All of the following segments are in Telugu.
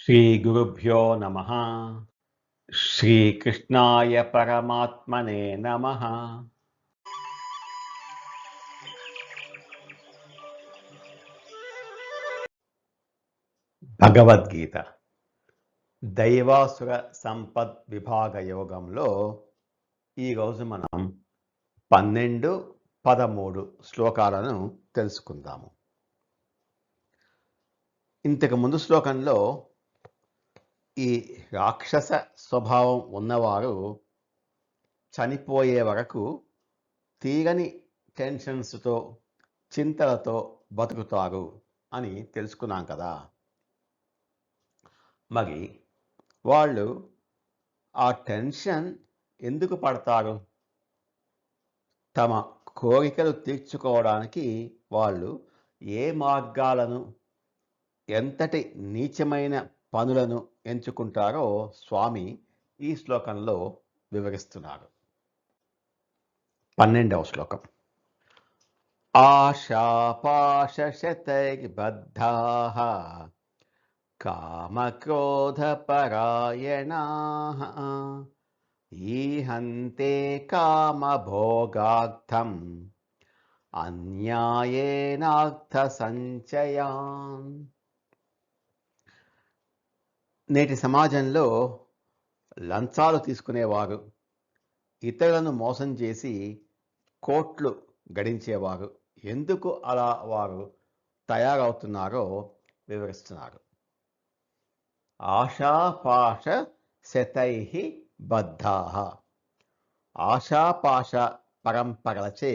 శ్రీగురుభ్యో నమః. శ్రీకృష్ణాయ పరమాత్మనే నమః. భగవద్గీత దైవాసుర సంపద్ విభాగ యోగంలో ఈరోజు మనం 12, 13 శ్లోకాలను తెలుసుకుందాము. ఇంతకు ముందు శ్లోకంలో ఈ రాక్షస స్వభావం ఉన్నవారు చనిపోయే వరకు తీరని టెన్షన్స్తో చింతలతో బతుకుతారు అని తెలుసుకున్నాం కదా. మరి వాళ్ళు ఆ టెన్షన్ ఎందుకు పడతారు? తమ కోరికలు తీర్చుకోవడానికి వాళ్ళు ఏ మార్గాలను, ఎంతటి నీచమైన పనులను ఎంచుకుంటారో స్వామి ఈ శ్లోకంలో వివరిస్తున్నారు. 12వ శ్లోకం. ఆశాపాశశతైర్బద్ధాః కామక్రోధపరాయణాః ఈహంతే కామభోగార్థం అన్యాయేనార్థసంచయాన్. నేటి సమాజంలో లంచాలు తీసుకునేవారు, ఇతరులను మోసం చేసి కోట్లు గడించేవారు ఎందుకు అలా వారు తయారవుతున్నారో వివరిస్తున్నారు. ఆశాపాశ శతైః బద్ధాః. ఆశాపాశ పరంపరలచే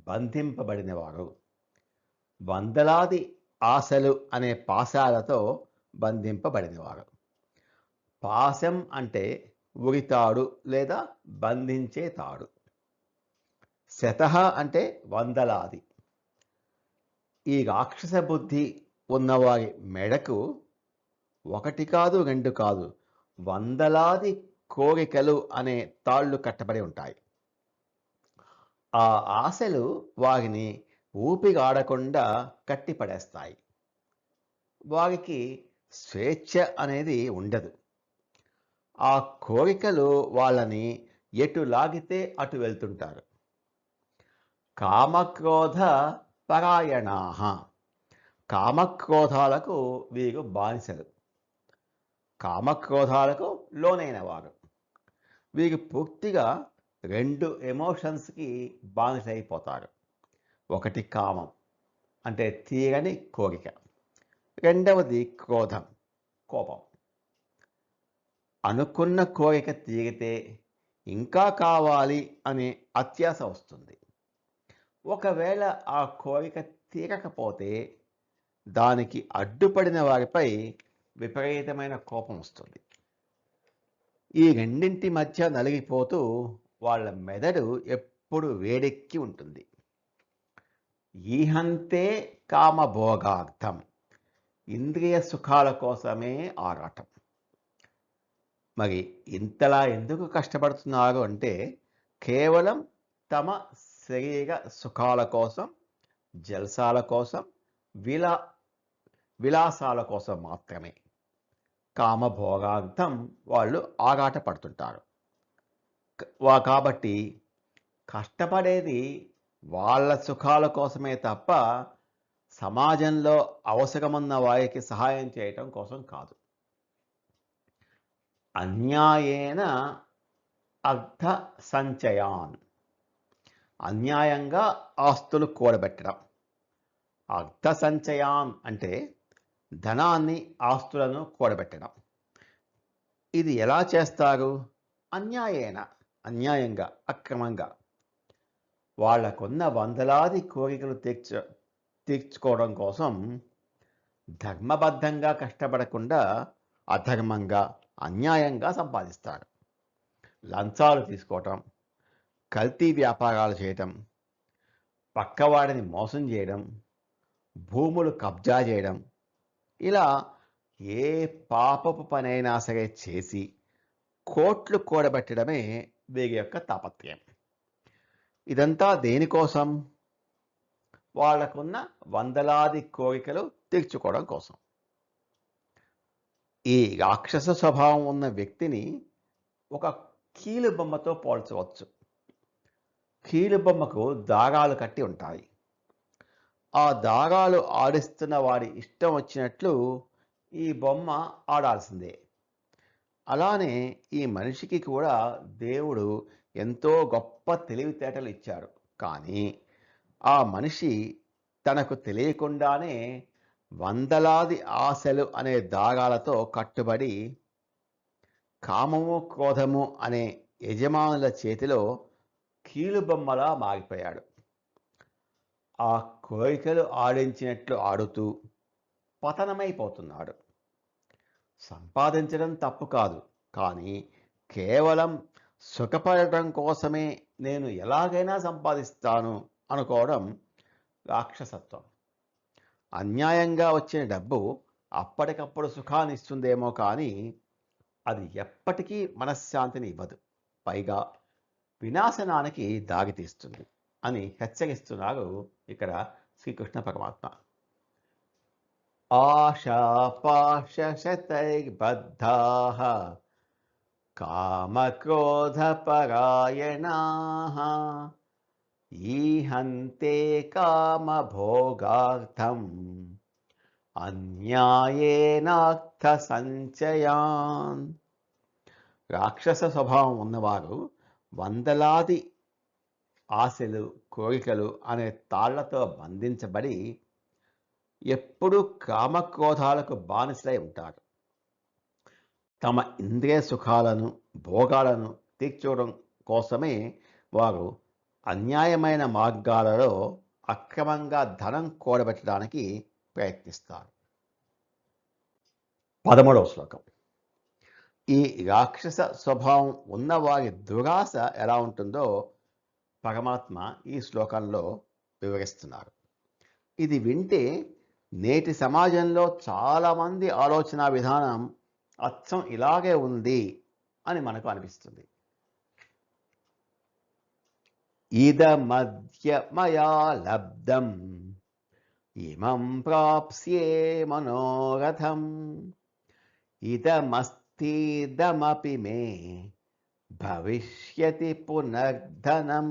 బంధింపబడినవారు, వందలాది ఆశలు అనే పాశాలతో బంధింపబడినవారు. పాశం అంటే ఉరితాడు లేదా బంధించే తాడు. శతః అంటే వందలాది. ఈ రాక్షస బుద్ధి ఉన్నవారి మెడకు ఒకటి కాదు, రెండు కాదు, వందలాది కోరికలు అనే తాళ్ళు కట్టబడి ఉంటాయి. ఆ ఆశలు వారిని ఊపిరాడకుండా కట్టిపడేస్తాయి. వారికి స్వేచ్ఛ అనేది ఉండదు. ఆ కోరికలు వాళ్ళని ఎటు లాగితే అటు వెళ్తుంటారు. కామక్రోధ పరాయణాః. కామక్రోధాలకు వీరు బానిసలు, కామక్రోధాలకు లోనైన వారు. వీరు పూర్తిగా 2 ఎమోషన్స్కి బానిసైపోతారు. ఒకటి కామం అంటే తీరని కోరిక, రెండవది క్రోధం, కోపం. అనుకున్న కోరిక తీరితే ఇంకా కావాలి అనే అత్యాశ వస్తుంది. ఒకవేళ ఆ కోరిక తీరకపోతే దానికి అడ్డుపడిన వారిపై విపరీతమైన కోపం వస్తుంది. ఈ రెండింటి మధ్య నలిగిపోతూ వాళ్ళ మెదడు ఎప్పుడు వేడెక్కి ఉంటుంది. ఈహంతే కామభోగార్థం. ఇంద్రియ సుఖాల కోసమే ఆరాటం. మరి ఇంతలా ఎందుకు కష్టపడుతున్నారు అంటే కేవలం తమ శరీర సుఖాల కోసం, జల్సాల కోసం, విలాసాల కోసం మాత్రమే కామభోగార్థం వాళ్ళు ఆరాట పడుతుంటారు. కాబట్టి కష్టపడేది వాళ్ళ సుఖాల కోసమే తప్ప సమాజంలో అవసరమున్న వారికి సహాయం చేయటం కోసం కాదు. అన్యాయేన అర్థ సంచయాన్. అన్యాయంగా ఆస్తులు కూడబెట్టడం. అర్థ సంచయాన్ అంటే ధనాన్ని, ఆస్తులను కూడబెట్టడం. ఇది ఎలా చేస్తారు? అన్యాయేన, అన్యాయంగా, అక్రమంగా. వాళ్ళకున్న వందలాది కోరికలు తీర్చుకోవడం కోసం ధర్మబద్ధంగా కష్టపడకుండా అధర్మంగా, అన్యాయంగా సంపాదిస్తారు. లంచాలు తీసుకోవటం, కల్తీ వ్యాపారాలు చేయటం, పక్కవాడిని మోసం చేయడం, భూములు కబ్జా చేయడం, ఇలా ఏ పాపపు పనైనా సరే చేసి కోట్లు కూడబెట్టడమే వీరి యొక్క తాపత్రయం. ఇదంతా దేనికోసం? వాళ్లకున్న వందలాది కోరికలు తీర్చుకోవడం కోసం. ఈ రాక్షస స్వభావం ఉన్న వ్యక్తిని ఒక కీలుబొమ్మతో పోల్చవచ్చు. కీలుబొమ్మకు దారాలు కట్టి ఉంటాయి. ఆ దారాలు ఆడిస్తున్న వాడి ఇష్టం వచ్చినట్లు ఈ బొమ్మ ఆడాల్సిందే. అలానే ఈ మనిషికి కూడా దేవుడు ఎంతో గొప్ప తెలివితేటలు ఇచ్చాడు. కానీ ఆ మనిషి తనకు తెలియకుండానే వందలాది ఆశలు అనే దారాలతో కట్టుబడి కామము, క్రోధము అనే యజమానుల చేతిలో కీలుబొమ్మలా మారిపోయాడు. ఆ కోరికలు ఆడించినట్లు ఆడుతూ పతనమైపోతున్నాడు. సంపాదించడం తప్పు కాదు, కానీ కేవలం సుఖపడటం కోసమే నేను ఎలాగైనా సంపాదిస్తాను అనుకోవడం రాక్షసత్వం. అన్యాయంగా వచ్చిన డబ్బు అప్పటికప్పుడు సుఖాన్ని ఇస్తుందేమో కానీ అది ఎప్పటికీ మనశ్శాంతిని ఇవ్వదు, పైగా వినాశనానికి దారితీస్తుంది అని హెచ్చరిస్తున్నారు ఇక్కడ శ్రీకృష్ణ పరమాత్మ. ఆశాపాశశతైర్బద్ధాః కామక్రోధపరాయణాః ఈహంతే కామభోగార్థం అన్యాయేనార్థ సంచయాన్. రాక్షస స్వభావం ఉన్నవారు వందలాది ఆశలు, కోరికలు అనే తాళ్లతో బంధించబడి ఎప్పుడూ కామక్రోధాలకు బానిసలై ఉంటారు. తమ ఇంద్రియ సుఖాలను, భోగాలను తీర్చుకోవడం కోసమే వారు అన్యాయమైన మార్గాలలో అక్రమంగా ధనం కూడబెట్టడానికి ప్రయత్నిస్తారు. 13వ శ్లోకం. ఈ రాక్షస స్వభావం ఉన్నవారి దురాశ ఎలా ఉంటుందో పరమాత్మ ఈ శ్లోకంలో వివరిస్తున్నారు. ఇది వింటే నేటి సమాజంలో చాలామంది ఆలోచన విధానం అచ్చం ఇలాగే ఉంది అని మనకు అనిపిస్తుంది. ఇదమద్య మయా లబ్ధం ఇమం ప్రాప్స్యే మనోరథం ఇదమస్తిదమపి మే భవిష్యతి పునర్ధనం.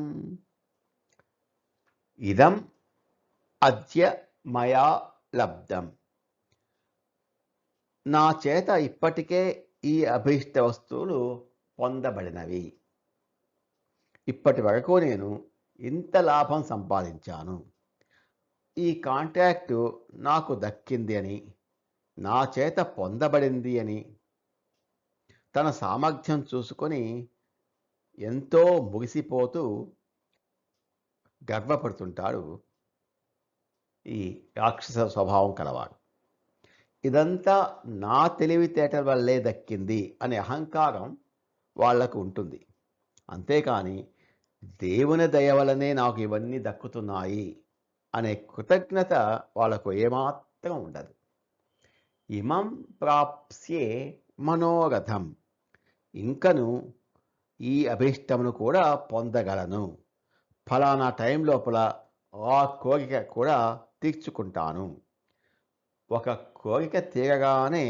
ఇదం అద్య మయా లబ్ధం. నా చేత ఇప్పటికే ఈ అభీష్ట వస్తువులు పొందబడినవి. ఇప్పటి వరకు నేను ఇంత లాభం సంపాదించాను, ఈ కాంట్రాక్టు నాకు దక్కింది అని, నా చేత పొందబడింది అని తన సామర్థ్యం చూసుకొని ఎంతో ముగిసిపోతూ గర్వపడుతుంటాడు ఈ రాక్షస స్వభావం కలవాడు. ఇదంతా నా తెలివితేటల వల్లే దక్కింది అనే అహంకారం వాళ్లకు ఉంటుంది. అంతేకాని దేవుని దయ వలనే నాకు ఇవన్నీ దక్కుతున్నాయి అనే కృతజ్ఞత వాళ్లకు ఏమాత్రం ఉండదు. ఇమం ప్రాప్స్యే మనోరథం. ఇంకను ఈ అభీష్టమును కూడా పొందగలను. ఫలానా టైం లోపల ఆ కోరిక కూడా తీర్చుకుంటాను. ఒక కోరిక తీరగానే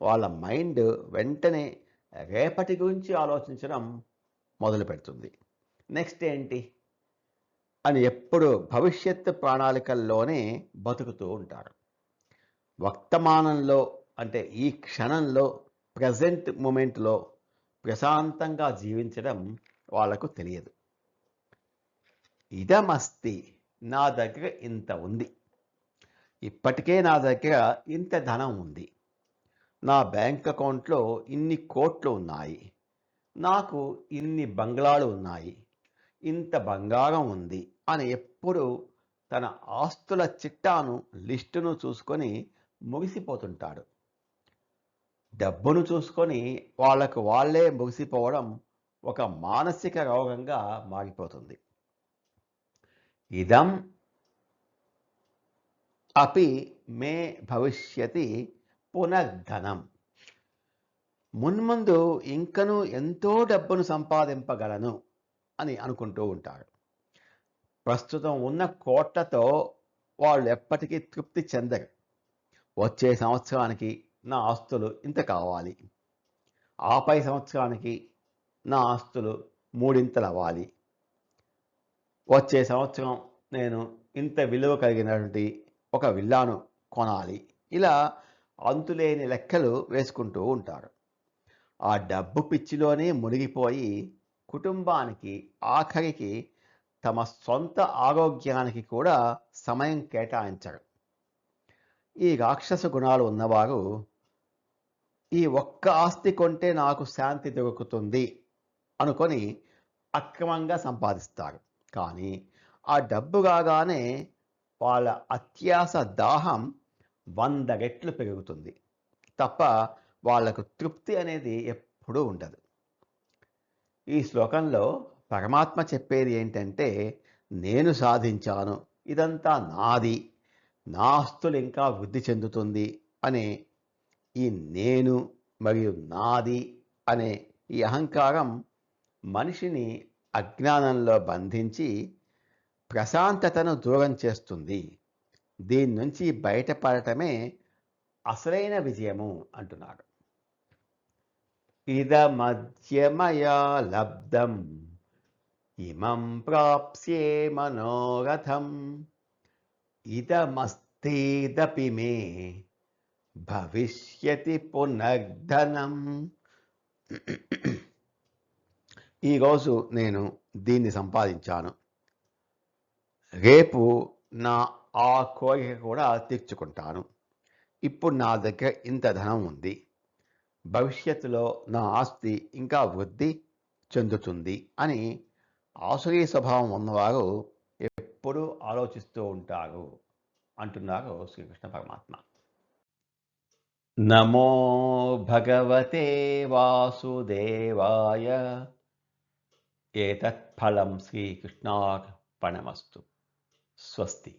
వాళ్ళ మైండ్ వెంటనే రేపటి గురించి ఆలోచించడం మొదలు పెడుతుంది. నెక్స్ట్ ఏంటి అని ఎప్పుడు భవిష్యత్తు ప్రణాళికల్లోనే బతుకుతూ ఉంటారు. వర్తమానంలో అంటే ఈ క్షణంలో, ప్రజెంట్ మూమెంట్లో ప్రశాంతంగా జీవించడం వాళ్లకు తెలియదు. ఇదమస్తి, నా దగ్గర ఇంత ఉంది, ఇప్పటికే నా దగ్గర ఇంత ధనం ఉంది, నా బ్యాంక్ అకౌంట్లో ఇన్ని కోట్లు ఉన్నాయి, నాకు ఇన్ని బంగ్లాలు ఉన్నాయి, ఇంత బంగారం ఉంది అని ఎప్పుడు తన ఆస్తుల చిట్టాను, లిస్టును చూసుకొని ముగిసిపోతుంటాడు. డబ్బును చూసుకొని వాళ్లకు వాళ్లే ముగిసిపోవడం ఒక మానసిక రోగంగా మారిపోతుంది. ఇదం అపి మే భవిష్యతి పునర్ధనం. మున్ముందు ఇంకనూ ఎంతో డబ్బును సంపాదింపగలను అని అనుకుంటూ ఉంటారు. ప్రస్తుతం ఉన్న కోట్లతో వాళ్ళు ఎప్పటికీ తృప్తి చెందరు. వచ్చే సంవత్సరానికి నా ఆస్తులు ఇంత కావాలి, ఆపై సంవత్సరానికి నా ఆస్తులు మూడింతలు అవ్వాలి, వచ్చే సంవత్సరం నేను ఇంత విలువ కలిగినటువంటి ఒక విల్లాను కొనాలి. ఇలా అంతులేని లెక్కలు వేసుకుంటూ ఉంటారు. ఆ డబ్బు పిచ్చిలోనే మునిగిపోయి కుటుంబానికి, ఆఖరికి తమ సొంత ఆరోగ్యానికి కూడా సమయం కేటాయించరు. ఈ రాక్షస గుణాలు ఉన్నవారు ఈ ఒక్క ఆస్తి కొంటే నాకు శాంతి దొరుకుతుంది అనుకొని అక్రమంగా సంపాదిస్తారు. కానీ ఆ డబ్బు రాగానే వాళ్ళ అత్యాస దాహం 100 రెట్లు పెరుగుతుంది తప్ప వాళ్లకు తృప్తి అనేది ఎప్పుడూ ఉండదు. ఈ శ్లోకంలో పరమాత్మ చెప్పేది ఏంటంటే, నేను సాధించాను, ఇదంతా నాది, నా ఆస్తులు ఇంకా వృద్ధి చెందుతుంది అనే ఈ నేను మరియు నాది అనే ఈ అహంకారం మనిషిని అజ్ఞానంలో బంధించి ప్రశాంతతను దూరం చేస్తుంది. దీని నుంచి బయటపడటమే అసలైన విజయము అంటున్నాడు. ఇదమద్యమయా లబ్ధం ఇమం ప్రాప్స్యే మనోరథం ఇదమస్తేదపి మే భవిష్యతి పునర్ధనం. ఈరోజు నేను దీన్ని సంపాదించాను, రేపు నా ఆ కోరిక కూడా తీర్చుకుంటాను. ఇప్పుడు నా దగ్గర ఇంత ధనం ఉంది, భవిష్యత్తులో నా ఆస్తి ఇంకా వృద్ధి చెందుతుంది అని ఆసురీ స్వభావం ఉన్నవారు ఎప్పుడూ ఆలోచిస్తూ ఉంటారు అంటున్నారు శ్రీకృష్ణ పరమాత్మ. నమో భగవతే వాసుదేవాయ. ఏతత్ ఫలం శ్రీకృష్ణార్పణమస్తు. స్వస్తి.